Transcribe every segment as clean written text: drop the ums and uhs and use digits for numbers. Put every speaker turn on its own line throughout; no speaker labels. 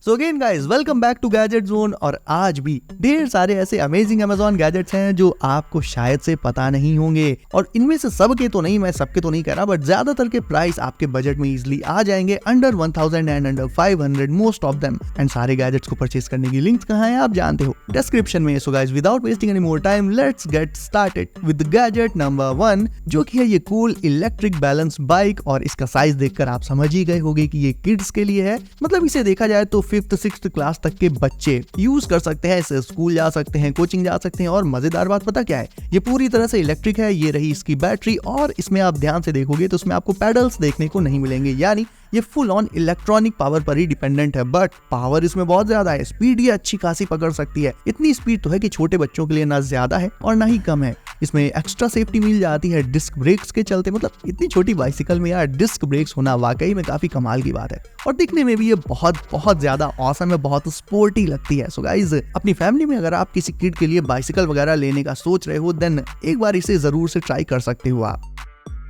So again guys, welcome back to gadget zone. और आज भी ढेर सारे ऐसे अमेजिंग अमेजॉन गैजेट्स हैं जो आपको शायद से पता नहीं होंगे। और इनमें से सबके तो नहीं, मैं सबके तो नहीं कह रहा, बट ज्यादातर के प्राइस आपके बजट में इजिली आ जाएंगे, under 1000 and under 500 most of them. And सारे गैजेट्स को परचेस करने की लिंक्स कहाँ है आप जानते हो, डिस्क्रिप्शन में। So guys, without wasting any more time, let's get started with gadget number 1, जो कि है ये कूल इलेक्ट्रिक बैलेंस बाइक। और इसका साइज देखकर आप समझ ही गए होंगे कि ये किड्स के लिए है। मतलब इसे देखा जाए तो 5th 6th क्लास तक के बच्चे यूज कर सकते हैं। इसे स्कूल जा सकते हैं, कोचिंग जा सकते हैं। और मजेदार बात पता क्या है, ये पूरी तरह से इलेक्ट्रिक है। ये रही इसकी बैटरी, और इसमें आप ध्यान से देखोगे तो इसमें आपको पैडल्स देखने को नहीं मिलेंगे, यानी ये फुल ऑन इलेक्ट्रॉनिक पावर पर ही डिपेंडेंट है। बट पावर इसमें बहुत ज्यादा है, स्पीड ये अच्छी खासी पकड़ सकती है। इतनी स्पीड तो है कि छोटे बच्चों के लिए ना ज्यादा है और ना ही कम है। इसमें एक्स्ट्रा सेफ्टी मिल जाती है डिस्क ब्रेक्स के चलते। मतलब इतनी छोटी बाइसिकल में यार डिस्क ब्रेक्स होना वाकई में काफी कमाल की बात है। और दिखने में भी ये बहुत ज्यादा ऑसम है, बहुत स्पोर्टी लगती है। सो गाइस, अपनी फैमिली में अगर आप किसी किड के लिए बाइसिकल वगैरह लेने का सोच रहे हो, देन एक बार इसे जरूर से ट्राई कर सकते हो आप।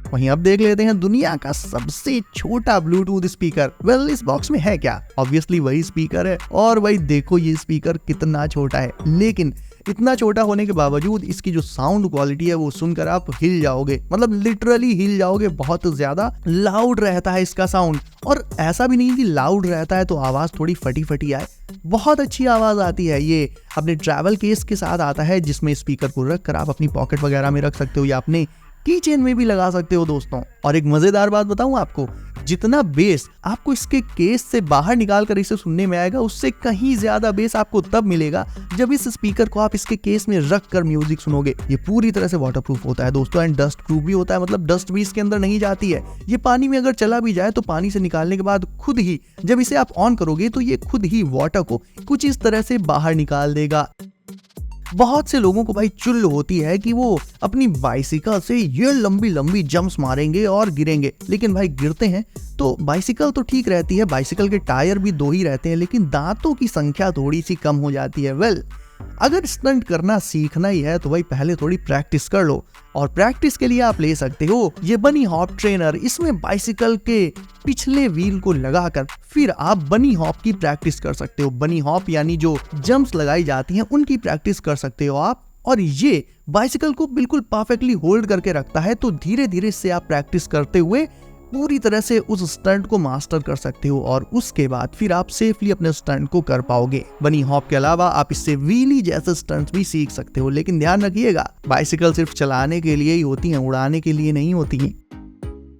वहीं अब देख लेते हैं दुनिया का सबसे छोटा ब्लूटूथ स्पीकर। वेल, इस बॉक्स में है क्या? ऑब्वियसली वही स्पीकर है। और वही देखो ये स्पीकर कितना छोटा है, लेकिन इतना छोटा होने के बावजूद इसकी जो साउंड क्वालिटी है वो सुनकर आप हिल जाओगे। मतलब लिटरली हिल जाओगे, बहुत ज्यादा लाउड रहता है इसका साउंड। और ऐसा भी नहीं कि लाउड रहता है तो आवाज थोड़ी फटी फटी आए, बहुत अच्छी आवाज आती है। ये अपने ट्रैवल केस के साथ आता है, जिसमें स्पीकर को रख कर आप अपनी पॉकेट वगैरह में रख सकते हो या अपने की चेन में भी लगा सकते हो दोस्तों। और एक मजेदार बात बताऊं आपको, जितना बेस आपको इसके केस से बाहर निकाल कर इसे सुनने में आएगा, उससे कहीं ज्यादा बेस आपको तब मिलेगा जब इस स्पीकर को आप इसके केस में रख कर म्यूजिक सुनोगे। ये पूरी तरह से वाटरप्रूफ होता है दोस्तों, एंड डस्ट प्रूफ भी होता है। मतलब डस्ट भी इसके अंदर नहीं जाती है। ये पानी में अगर चला भी जाए तो पानी से निकालने के बाद खुद ही जब इसे आप ऑन करोगे तो ये खुद ही वाटर को कुछ इस तरह से बाहर निकाल देगा। बहुत से लोगों को भाई चुल होती है कि वो अपनी बाइसिकल से ये लंबी लंबी जंप्स मारेंगे और गिरेंगे, लेकिन भाई गिरते हैं तो बाइसिकल तो ठीक रहती है, बाइसिकल के टायर भी 2 ही रहते हैं, लेकिन दांतों की संख्या थोड़ी सी कम हो जाती है। वेल, अगर स्टंट करना सीखना ही है तो भाई पहले थोड़ी प्रैक्टिस कर लो। और प्रैक्टिस के लिए आप ले सकते हो ये बनी हॉप ट्रेनर। इसमें बाइसिकल के पिछले व्हील को लगाकर फिर आप बनी हॉप की प्रैक्टिस कर सकते हो। बनी हॉप यानी जो जंप्स लगाई जाती हैं उनकी प्रैक्टिस कर सकते हो आप। और ये बाइसिकल को बिल्कुल परफेक्टली होल्ड करके रखता है, तो धीरे धीरे इससे आप प्रैक्टिस करते हुए पूरी तरह से उस स्टंट को मास्टर कर सकते हो। और उसके बाद फिर आप सेफली अपने स्टंट को कर पाओगे। बनी हॉप के अलावा आप इससे व्हीली जैसे स्टंट्स भी सीख सकते हो, लेकिन ध्यान रखिएगा बाइसिकल सिर्फ चलाने के लिए ही होती हैं, उड़ाने के लिए नहीं होती।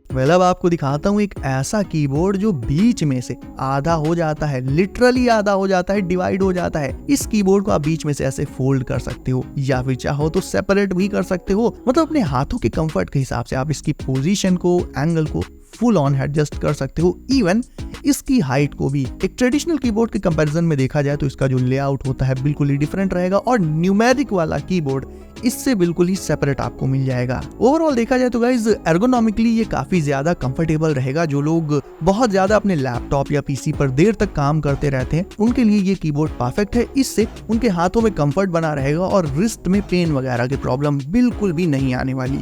वेल, अब आपको दिखाता हूँ एक ऐसा कीबोर्ड जो बीच में से आधा हो जाता है, लिटरली आधा हो जाता है, डिवाइड हो जाता है। इस कीबोर्ड को आप बीच में से ऐसे फोल्ड कर सकते हो, या फिर चाहो तो सेपरेट भी कर सकते हो। मतलब अपने हाथों के कंफर्ट के हिसाब से आप इसकी पोजीशन को, एंगल को फुल ऑन एडजस्ट कर सकते हो। इवन इसकी हाइट को भी। एक ट्रेडिशनल कीबोर्ड के कंपैरिजन में देखा जाए तो इसका जो लेआउट होता है बिल्कुल ही डिफरेंट रहेगा, और न्यूमेरिक वाला कीबोर्ड इससे बिल्कुल ही सेपरेट आपको मिल जाएगा। ओवरऑल देखा जाए तो गाइज, एर्गोनॉमिकली ये काफी ज्यादा कंफर्टेबल रहेगा। जो लोग बहुत ज्यादा अपने लैपटॉप या पीसी पर देर तक काम करते रहते हैं उनके लिए ये कीबोर्ड परफेक्ट है। इससे उनके हाथों में कंफर्ट बना रहेगा और रिस्ट में पेन वगैरह की प्रॉब्लम बिल्कुल भी नहीं आने वाली।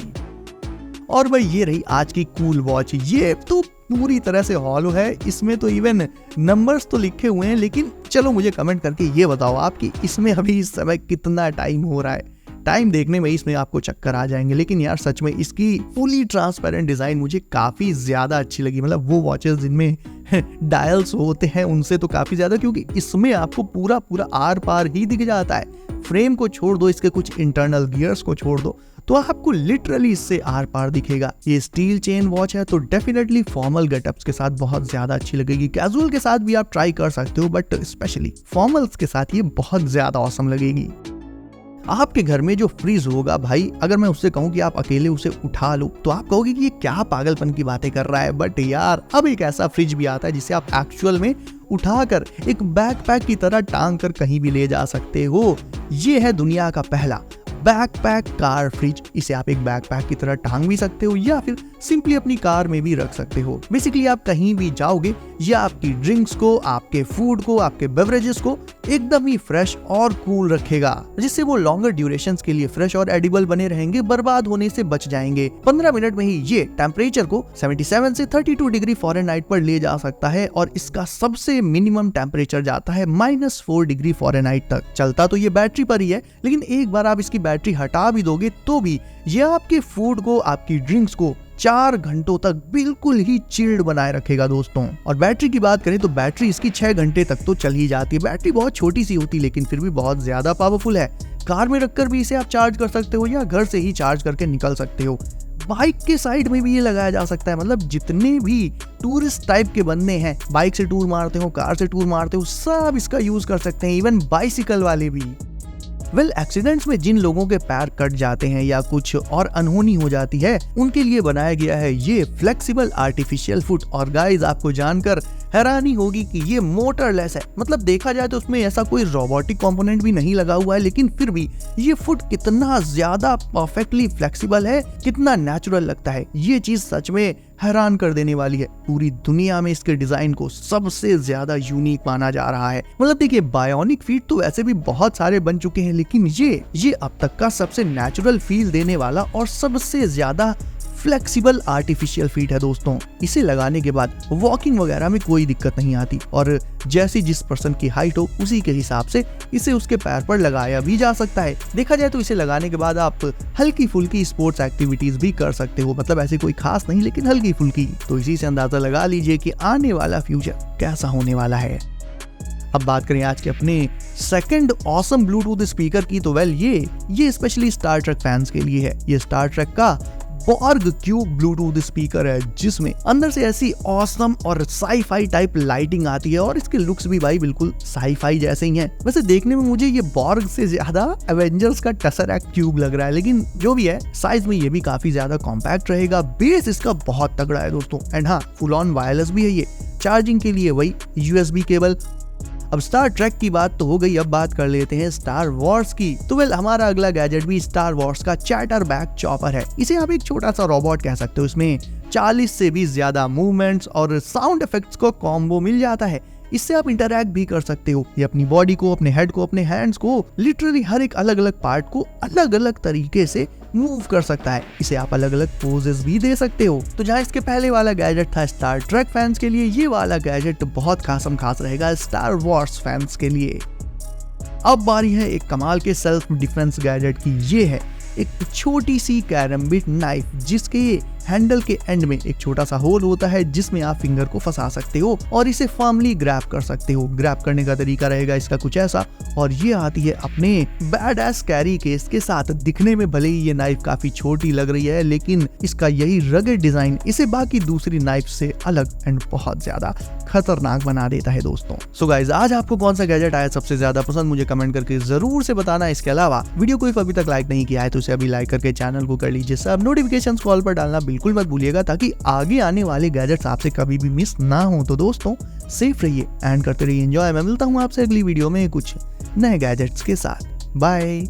और भाई ये रही आज की कूल वॉच। ये तो पूरी तरह से हॉलो है, इसमें तो इवन नंबर्स तो लिखे हुए हैं, लेकिन चलो मुझे कमेंट करके ये बताओ आप कि इसमें अभी इस समय कितना टाइम हो रहा है। टाइम देखने में इसमें आपको चक्कर आ जाएंगे, लेकिन यार सच में इसकी फुली ट्रांसपेरेंट डिजाइन मुझे काफी ज्यादा अच्छी लगी। मतलब वो वॉचेस जिनमें डायल्स होते हैं उनसे तो काफी ज्यादा, क्योंकि इसमें आपको पूरा आर पार ही दिख जाता है। फ्रेम को छोड़ दो, इसके कुछ इंटरनल गियर्स को छोड़ दो, तो आपको लिटरली इससे आर पार दिखेगा। ये स्टील चेन वॉच है तो डेफिनेटली फॉर्मल गेटअप्स के साथ बहुत ज्यादा अच्छी लगेगी। कैजुअल के साथ भी आप ट्राई कर सकते हो, बट स्पेशली फॉर्मल्स के साथ ये बहुत ज्यादा ऑसम लगेगी। आपके घर में जो फ्रिज होगा भाई, अगर मैं उससे कहूँ कि आप अकेले उसे उठा लो तो आप कहोगे कि ये क्या पागलपन की बातें कर रहा है। बट यार, अब एक ऐसा फ्रिज भी आता है जिसे आप एक्चुअल में उठाकर एक बैकपैक की तरह टांग कर कहीं भी ले जा सकते हो। ये है दुनिया का पहला बैकपैक कार फ्रिज। इसे आप एक बैकपैक की तरह टांग भी सकते हो या फिर सिंपली अपनी कार में भी रख सकते हो। बेसिकली आप कहीं भी जाओगे या आपकी ड्रिंक्स को, आपके फूड को, आपके बेवरेजेस को एकदम ही फ्रेश और कूल रखेगा, जिससे वो लॉन्गर ड्यूरेशन के लिए फ्रेश और एडिबल बने रहेंगे, बर्बाद होने से बच जाएंगे। 15 मिनट में ही ये टेम्परेचर को 77 से 32 डिग्री फ़ारेनहाइट पर ले जा सकता है और इसका सबसे मिनिमम टेम्परेचर जाता है -4 डिग्री फ़ारेनहाइट तक। चलता तो ये बैटरी पर ही है, लेकिन एक बार आप इसकी बैटरी हटा भी दोगे तो भी ये आपके फूड को, आपकी ड्रिंक्स को 4 घंटों तक बिल्कुल ही चिल्ड बनाए रखेगा दोस्तों। और बैटरी की बात करें तो बैटरी इसकी 6 घंटे तक तो चल ही जाती है। बैटरी बहुत छोटी सी होती है लेकिन फिर भी बहुत ज्यादा पावरफुल है। कार में रखकर भी इसे आप चार्ज कर सकते हो या घर से ही चार्ज करके निकल सकते हो। बाइक के साइड में भी ये लगाया जा सकता है, मतलब जितने भी टूरिस्ट टाइप के बंदे हैं, बाइक से टूर मारते हो, कार से टूर मारते हो, सब इसका यूज कर सकते हैं, इवन बाइसिकल वाले भी। एक्सीडेंट्स में जिन लोगों के पैर कट जाते हैं या कुछ और अनहोनी हो जाती है, उनके लिए बनाया गया है ये फ्लेक्सिबल आर्टिफिशियल फुट। और गाइस, आपको जानकर हैरानी होगी कि ये मोटरलेस है। मतलब देखा जाए तो उसमें ऐसा कोई रोबोटिक कंपोनेंट भी नहीं लगा हुआ है, लेकिन फिर भी ये फुट कितना ज्यादा परफेक्टली फ्लेक्सिबल है, कितना नेचुरल लगता है। ये चीज सच में हैरान कर देने वाली है। पूरी दुनिया में इसके डिजाइन को सबसे ज्यादा यूनिक माना जा रहा है। मतलब देखिए, बायोनिक फीट तो वैसे भी बहुत सारे बन चुके हैं, लेकिन ये अब तक का सबसे नेचुरल फील देने वाला और सबसे ज्यादा फ्लेक्सिबल आर्टिफिशियल फीट है दोस्तों। इसे लगाने के बाद वॉकिंग वगैरह में कोई दिक्कत नहीं आती और जैसी जिस पर्सन की हाइट हो उसी के हिसाब से इसे उसके पैर पर लगाया भी जा सकता है। देखा जाए तो इसे लगाने के बाद आप हल्की फुल्की स्पोर्ट्स एक्टिविटीज भी कर सकते हो, मतलब ऐसे कोई खास नहीं लेकिन हल्की फुल्की। तो इसी से अंदाजा लगा लीजिए कि आने वाला फ्यूचर कैसा होने वाला है। अब बात करें आज के अपने सेकंड ऑसम ब्लूटूथ स्पीकर की, तो ये स्पेशली स्टार ट्रेक फैंस के लिए है। ये स्टार ट्रेक का बॉर्ग क्यूब ब्लूटूथ स्पीकर है, जिसमें अंदर से ऐसी ऑसम और साई-फाई टाइप लाइटिंग आती है और इसके लुक्स भी भाई बिल्कुल साई-फाई जैसे ही हैं। वैसे देखने में मुझे ये बॉर्ग से ज्यादा एवेंजर्स का टेसरैक्ट क्यूब लग रहा है, लेकिन जो भी है, साइज में ये भी काफी ज्यादा कॉम्पैक्ट रहेगा। बेस इसका बहुत तगड़ा है दोस्तों, एंड हाँ, फुल ऑन वायरलेस भी है ये। चार्जिंग के लिए वही USB केबल। अब स्टार ट्रेक की बात तो हो गई, अब बात कर लेते हैं स्टार वॉर्स की। तो हमारा अगला गैजेट भी स्टार वॉर्स का चैटरबैक चॉपर है। इसे आप एक छोटा सा रोबोट कह सकते हो। इसमें 40 से भी ज्यादा मूवमेंट्स और साउंड इफेक्ट्स को कॉम्बो मिल जाता है। इससे आप इंटरैक्ट भी कर सकते हो। ये अपनी बॉडी को, अपने हेड को, अपने हैंड्स को, लिटरली हर एक अलग अलग पार्ट को अलग अलग तरीके से मूव कर सकता है। इसे आप अलग अलग पोजेस भी दे सकते हो। तो जहाँ इसके पहले वाला गैजेट था स्टार ट्रेक फैंस के लिए, ये वाला गैजेट बहुत खास रहेगा स्टार वॉर्स फैंस के लिए। अब बारी है एक कमाल के सेल्फ डिफेंस गैजेट की। ये है एक छोटी सी कैरम्बिट नाइफ, जिसके हैंडल के एंड में एक छोटा सा होल होता है, जिसमें आप फिंगर को फंसा सकते हो और इसे फर्मली ग्रैब कर सकते हो। ग्रैब करने का तरीका रहेगा इसका कुछ ऐसा, और ये आती है अपने बैड एस कैरी केस के साथ। दिखने में भले ही ये नाइफ काफी छोटी लग रही है, लेकिन इसका यही रगेड डिजाइन इसे बाकी दूसरी नाइफ से अलग एंड बहुत ज्यादा खतरनाक बना देता है दोस्तों। सो गाइस, आज आपको कौन सा गैजेट आया सबसे ज्यादा पसंद, मुझे कमेंट करके जरूर से बताना। इसके अलावा वीडियो को अभी तक लाइक नहीं किया है तो उसे अभी लाइक करके चैनल को कर लीजिए सब। नोटिफिकेशंस कॉल पर डालना बिल्कुल मत भूलिएगा, ताकि आगे आने वाले गैजेट्स आपसे कभी भी मिस ना हो। तो दोस्तों, सेफ रहिए एंड करते रहिए एंजॉय। मैं मिलता हूँ आपसे अगली वीडियो में कुछ नए गैजेट्स के साथ। बाय।